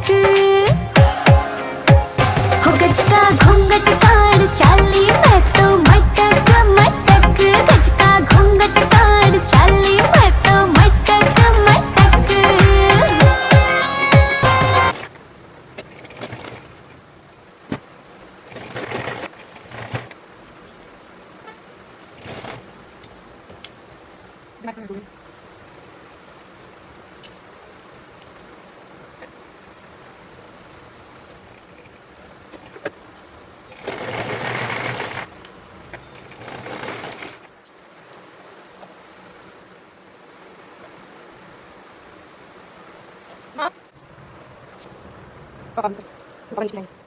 हो गज का घूंघट काढ़ चाली मैं तो मटक मटक, गज का घूंघट काढ़ चाली मैं तो मटक मटक। Papan, papan sila.